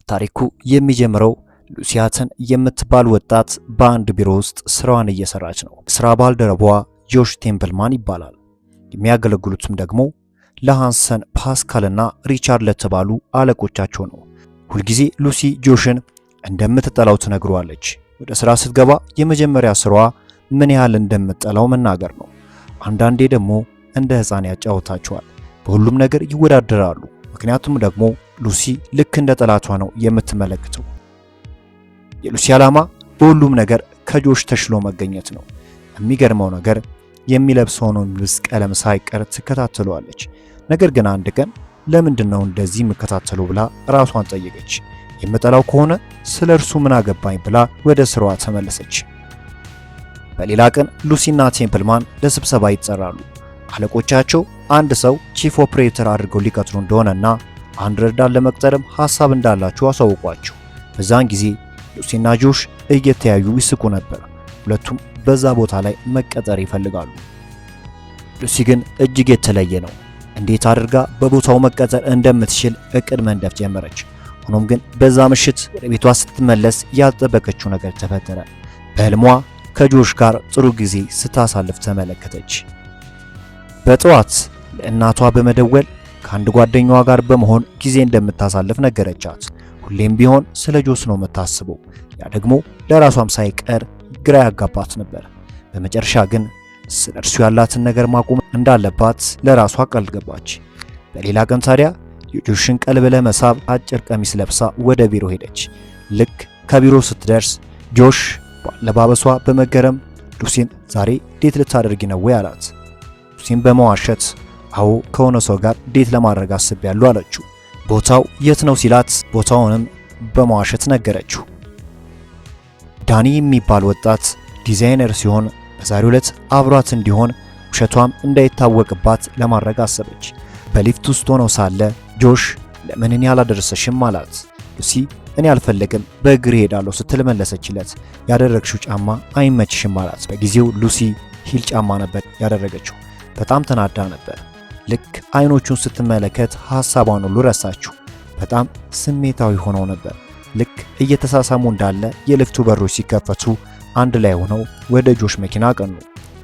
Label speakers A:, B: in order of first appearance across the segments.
A: ታሪኩ የሚጀምረው ሉሲያተን የምትባል ወጣት በአንድ ቢሮ ውስጥ ስራዋን እየሰራች ነው። ስራ ባልደረባዋ ጆሽ ቴምፕልማን ይባላል። የሚያገለግሉትም ደግሞ ለሃንሰን ፓስካልና ሪቻርድ ለተባሉ አለቆቻቸው ነው። ሁልጊዜ ሉሲ ጆሽን እንደምትጠላው ትነግረዋለች። ወደ ስራ ስትገባ የመጀመሪያ ስራዋ ምን ያህል እንደምትጠላው መናገር ነው። አንዳንዴ ደግሞ እንደ ሕፃን ያጫውታቸዋል። በሁሉም ነገር ይወዳደራሉ። ምክንያቱም ደግሞ ሉሲ ልክ እንደ ጠላቷ ነው የምትመለከተው። የሉሲ ዓላማ በሁሉም ነገር ከጆሽ ተሽሎ መገኘት ነው። የሚገርመው ነገር የሚለብሰውን ልብስ ቀለም ሳይቀር ትከታተለዋለች። ነገር ግን አንድ ቀን ለምንድን ነው እንደዚህ የምከታተለው ብላ ራሷን ጠየቀች። የምጠላው ከሆነ ስለ እርሱ ምን አገባኝ ብላ ወደ ስራዋ ተመለሰች። በሌላ ቀን ሉሲና ቴምፕልማን ለስብሰባ ይጠራሉ። አለቆቻቸው አንድ ሰው ቺፍ ኦፕሬተር አድርገው ሊቀጥሩ እንደሆነና አንድ ረዳት ለመቅጠርም ሐሳብ እንዳላቸው አሳውቋቸው። በዛን ጊዜ ሉሲና ጆሽ እየተያዩ ይስቁ ነበር። ሁለቱም በዛ ቦታ ላይ መቀጠር ይፈልጋሉ። ሉሲ ግን እጅግ የተለየ ነው። እንዴት አድርጋ በቦታው መቀጠር እንደምትችል እቅድ መንደፍ ጀመረች። ሆኖም ግን በዛ ምሽት ወደ ቤቷ ስትመለስ ያልጠበቀችው ነገር ተፈጠረ። በህልሟ ከጆሽ ጋር ጥሩ ጊዜ ስታሳልፍ ተመለከተች። በጠዋት ለእናቷ በመደወል ከአንድ ጓደኛዋ ጋር በመሆን ጊዜ እንደምታሳልፍ ነገረቻት። ሁሌም ቢሆን ስለ ጆስ ነው የምታስበው። ያ ደግሞ ለራሷም ሳይቀር ግራ ያጋባት ነበር። በመጨረሻ ግን ስለ እርሱ ያላትን ነገር ማቆም እንዳለባት ለራሷ ቃል ገባች። በሌላ ቀን ታዲያ የጆሽን ቀልብ ለመሳብ አጭር ቀሚስ ለብሳ ወደ ቢሮ ሄደች። ልክ ከቢሮ ስትደርስ ጆሽ ባለባበሷ በመገረም ሉሲን ዛሬ ዴት ልታደርጊ ነው ወይ አላት። ሉሲን በመዋሸት አዎ ከሆነ ሰው ጋር ዴት ለማድረግ አስቤያለሁ አለችው። ቦታው የት ነው ሲላት ቦታውንም በመዋሸት ነገረችው። ዳኒ የሚባል ወጣት ዲዛይነር ሲሆን በዛሬው ዕለት አብሯት እንዲሆን ውሸቷም እንዳይታወቅባት ለማድረግ አሰበች። በሊፍት ውስጥ ሆነው ሳለ ጆሽ ለምን እኔ አላደረሰሽም አላት። ሉሲ እኔ አልፈለግም በእግሬ ሄዳለሁ ስትል መለሰችለት። ያደረግሽው ጫማ አይመችሽም አላት። በጊዜው ሉሲ ሂል ጫማ ነበር ያደረገችው። በጣም ተናዳ ነበር። ልክ አይኖቹን ስትመለከት ሐሳቧን ሁሉ ረሳችው። በጣም ስሜታዊ ሆነው ነበር። ልክ እየተሳሳሙ እንዳለ የሊፍቱ በሮች ሲከፈቱ አንድ ላይ ሆነው ወደ ጆሽ መኪና ቀኑ።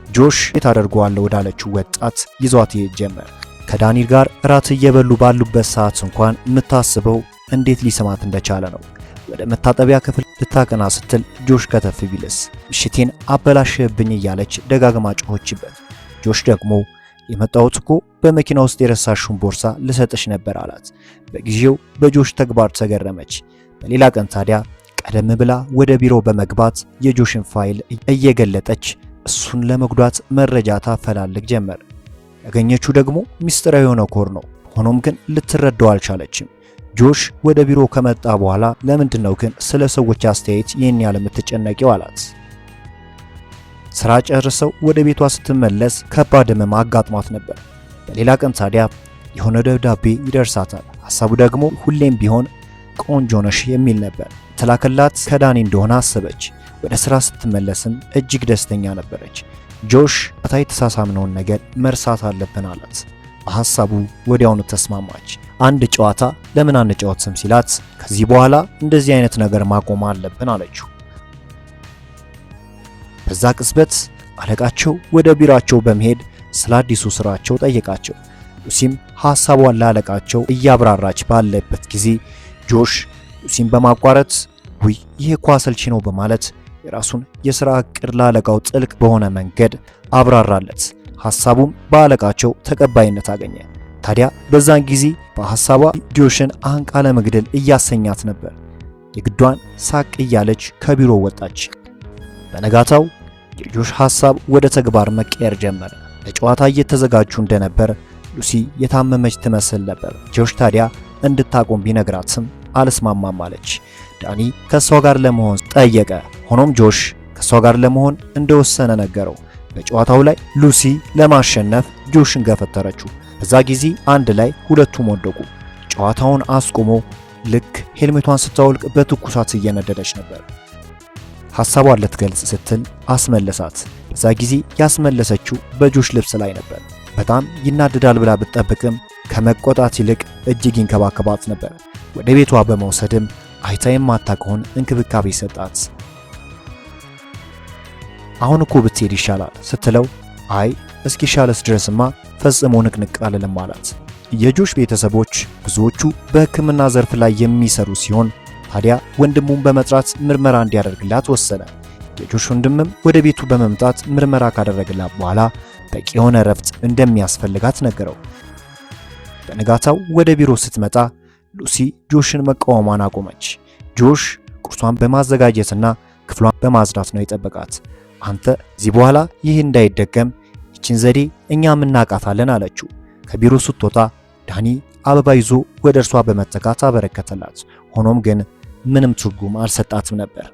A: ጆሽ የታደርገዋለሁ ወዳለችው ወጣት ይዟት ይሄድ ጀመር። ከዳኒ ጋር እራት እየበሉ ባሉበት ሰዓት እንኳን የምታስበው እንዴት ሊሰማት እንደቻለ ነው። ወደ መታጠቢያ ክፍል ልታቀና ስትል ጆሽ ከተፍ ቢልስ ምሽቴን አበላሽብኝ እያለች ደጋግማ ጮኸችበት። ጆሽ ደግሞ የመጣሁት እኮ በመኪና ውስጥ የረሳሽውን ቦርሳ ልሰጥሽ ነበር አላት። በጊዜው በጆሽ ተግባር ተገረመች። በሌላ ቀን ታዲያ ቀደም ብላ ወደ ቢሮ በመግባት የጆሽን ፋይል እየገለጠች እሱን ለመጉዳት መረጃ ታፈላልግ ጀመር። ያገኘችው ደግሞ ሚስጥራዊ የሆነ ኮድ ነው። ሆኖም ግን ልትረዳው አልቻለችም። ጆሽ ወደ ቢሮ ከመጣ በኋላ ለምንድነው ግን ስለ ሰዎች አስተያየት ይህን ያህል የምትጨነቂው አላት። ስራ ጨርሰው ወደ ቤቷ ስትመለስ ከባድ ህመም አጋጥሟት ነበር። በሌላ ቀን ታዲያ የሆነ ደብዳቤ ይደርሳታል። ሐሳቡ ደግሞ ሁሌም ቢሆን ቆንጆ ነሽ የሚል ነበር። ተላከላት ከዳኒ እንደሆነ አሰበች። ወደ ስራ ስትመለስም እጅግ ደስተኛ ነበረች። ጆሽ አታይ የተሳሳምነውን ነገር መርሳት አለብን አላት። በሐሳቡ ወዲያውኑ ተስማማች። አንድ ጨዋታ ለምን አንጫወትም ሲላት ከዚህ በኋላ እንደዚህ አይነት ነገር ማቆም አለብን አለችው። በዛ ቅጽበት አለቃቸው ወደ ቢሮአቸው በመሄድ ስለ አዲሱ ስራቸው ጠየቃቸው። ሉሲም ሐሳቧን ለአለቃቸው እያብራራች ባለበት ጊዜ ጆሽ ሉሲን በማቋረጥ ውይ ይሄ እኮ አሰልቺ ነው በማለት የራሱን የሥራ ዕቅድ ለአለቃው ጥልቅ በሆነ መንገድ አብራራለት። ሐሳቡም በአለቃቸው ተቀባይነት አገኘ። ታዲያ በዛን ጊዜ በሐሳቧ ጆሽን አንቃ ለመግደል እያሰኛት ነበር። የግዷን ሳቅ እያለች ከቢሮ ወጣች። በነጋታው የጆሽ ሐሳብ ወደ ተግባር መቀየር ጀመረ። ለጨዋታ እየተዘጋጁ እንደነበር ሉሲ የታመመች ትመስል ነበር። ጆሽ ታዲያ እንድታቆም ቢነግራትም አልስማማም አለች። ዳኒ ከሷ ጋር ለመሆን ጠየቀ። ሆኖም ጆሽ ከሷ ጋር ለመሆን እንደወሰነ ነገረው። በጨዋታው ላይ ሉሲ ለማሸነፍ ጆሽን ገፈተረችው። በዛ ጊዜ አንድ ላይ ሁለቱም ወደቁ። ጨዋታውን አስቆሞ ልክ ሄልሜቷን ስታወልቅ በትኩሳት እየነደደች ነበር። ሐሳቧን ልትገልጽ ስትል አስመለሳት። በዛ ጊዜ ያስመለሰችው በጆሽ ልብስ ላይ ነበር። በጣም ይናደዳል ብላ ብትጠብቅም ከመቆጣት ይልቅ እጅግ ይንከባከባት ነበር። ወደ ቤቷ በመውሰድም አይታ የማታውቀውን እንክብካቤ ሰጣት። አሁን እኮ ብትሄድ ይሻላል ስትለው አይ እስኪሻለስ ድረስማ ፈጽሞ ንቅንቅ አልልም አላት። የጆሽ ቤተሰቦች ብዙዎቹ በሕክምና ዘርፍ ላይ የሚሰሩ ሲሆን ታዲያ ወንድሙን በመጥራት ምርመራ እንዲያደርግላት ወሰነ። የጆሽ ወንድምም ወደ ቤቱ በመምጣት ምርመራ ካደረገላት በኋላ በቂ የሆነ እረፍት እንደሚያስፈልጋት ነገረው። በንጋታው ወደ ቢሮ ስትመጣ ሉሲ ጆሽን መቃወሟን አቆመች። ጆሽ ቁርሷን በማዘጋጀትና ክፍሏን በማጽዳት ነው የጠበቃት። አንተ እዚህ በኋላ ይህ እንዳይደገም ይችን ዘዴ እኛም እናውቃታለን አለችው። ከቢሮ ስትወጣ ዳኒ አበባ ይዞ ወደ እርሷ በመጠጋት አበረከተላት። ሆኖም ግን ምንም ትርጉም አልሰጣትም ነበር።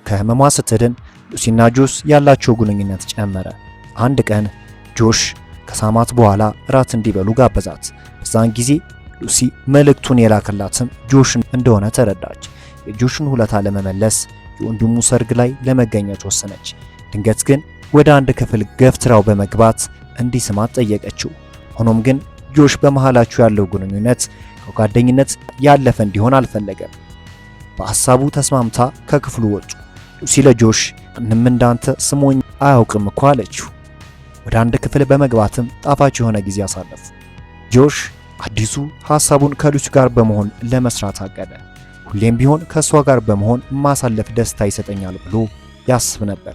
A: ከህመሟ ስትድን ሉሲና ጆስ ያላቸው ግንኙነት ጨመረ። አንድ ቀን ጆሽ ከሳማት በኋላ እራት እንዲበሉ ጋበዛት። በዛን ጊዜ ሉሲ መልእክቱን የላከላትም ጆሽ እንደሆነ ተረዳች። የጆሽን ውለታ ለመመለስ የወንድሙ ሰርግ ላይ ለመገኘት ወሰነች። ድንገት ግን ወደ አንድ ክፍል ገፍትራው በመግባት እንዲስማት ጠየቀችው። ሆኖም ግን ጆሽ በመሃላቸው ያለው ግንኙነት ከጓደኝነት ያለፈ እንዲሆን አልፈለገም። በሐሳቡ ተስማምታ ከክፍሉ ወጡ። ሉሲ ለጆሽ ምንም እንዳንተ ስሞኝ አያውቅም እኮ አለችው። ወደ አንድ ክፍል በመግባትም ጣፋጭ የሆነ ጊዜ አሳለፉ። ጆሽ አዲሱ ሐሳቡን ከሉሲ ጋር በመሆን ለመስራት አቀደ። ሁሌም ቢሆን ከሷ ጋር በመሆን ማሳለፍ ደስታ ይሰጠኛል ብሎ ያስብ ነበር።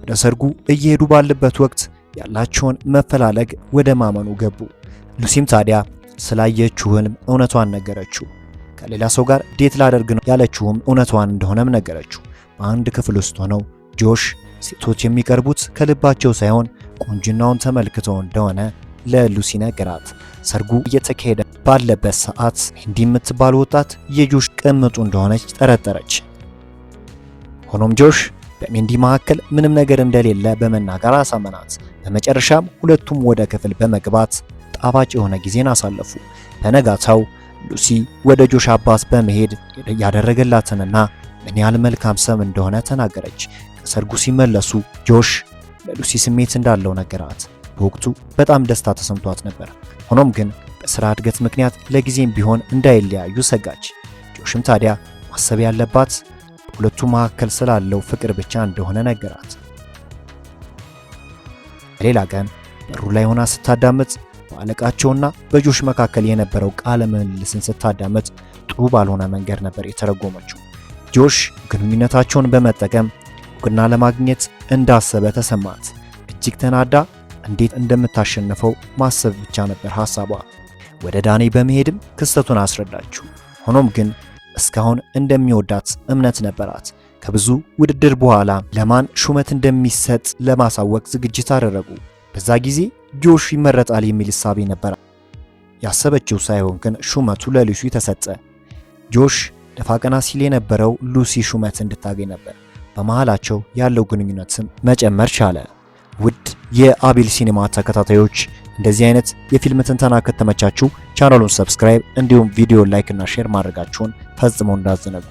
A: ወደ ሰርጉ እየሄዱ ባለበት ወቅት ያላቸውን መፈላለግ ወደ ማመኑ ገቡ። ሉሲም ታዲያ ስላየችው ህልም እውነቷን ነገረችው። ከሌላ ሰው ጋር ዴት ላደርግ ነው ያለችውም እውነቷን እንደሆነም ነገረችው። በአንድ ክፍል ውስጥ ሆነው ጆሽ ሴቶች የሚቀርቡት ከልባቸው ሳይሆን ቁንጅናውን ተመልክተው እንደሆነ ለሉሲ ነገራት። ሰርጉ እየተካሄደ ባለበት ሰዓት ሜንዲ የምትባል ወጣት የጆሽ ቅምጡ እንደሆነች ጠረጠረች። ሆኖም ጆሽ በሜንዲ መካከል ምንም ነገር እንደሌለ በመናገር አሳመናት። በመጨረሻም ሁለቱም ወደ ክፍል በመግባት ጣፋጭ የሆነ ጊዜን አሳለፉ። በነጋታው ሉሲ ወደ ጆሽ አባት በመሄድ ያደረገላትንና ምን ያህል መልካም ሰው እንደሆነ ተናገረች። ከሰርጉ ሲመለሱ ጆሽ ለሉሲ ስሜት እንዳለው ነገራት። በወቅቱ በጣም ደስታ ተሰምቷት ነበር። ሆኖም ግን በስራ እድገት ምክንያት ለጊዜም ቢሆን እንዳይለያዩ ሰጋች። ጆሽም ታዲያ ማሰብ ያለባት በሁለቱ መካከል ስላለው ፍቅር ብቻ እንደሆነ ነገራት። ሌላ ቀን በሩ ላይ ሆና ስታዳምጥ በአለቃቸውና በጆሽ መካከል የነበረው ቃለ ምልልስን ስታዳምጥ ጥሩ ባልሆነ መንገድ ነበር የተረጎመችው። ጆሽ ግንኙነታቸውን በመጠቀም እውቅና ለማግኘት እንዳሰበ ተሰማት። እጅግ ተናዳ እንዴት እንደምታሸንፈው ማሰብ ብቻ ነበር ሐሳቧ። ወደ ዳኒ በመሄድም ክስተቱን አስረዳችው። ሆኖም ግን እስካሁን እንደሚወዳት እምነት ነበራት። ከብዙ ውድድር በኋላ ለማን ሹመት እንደሚሰጥ ለማሳወቅ ዝግጅት አደረጉ። በዛ ጊዜ ጆሽ ይመረጣል የሚል እሳቤ ነበር። ያሰበችው ሳይሆን ግን ሹመቱ ለሉሲ ተሰጠ። ጆሽ ደፋ ቀና ሲል የነበረው ሉሲ ሹመት እንድታገኝ ነበር። በመሃላቸው ያለው ግንኙነትም መጨመር ቻለ። ውድ የአቤል ሲኒማ ተከታታዮች እንደዚህ አይነት የፊልም ትንተና ከተመቻችሁ ቻናሉን ሰብስክራይብ እንዲሁም ቪዲዮ ላይክ እና ሼር ማድረጋችሁን ፈጽሞ እንዳትዘነጉ።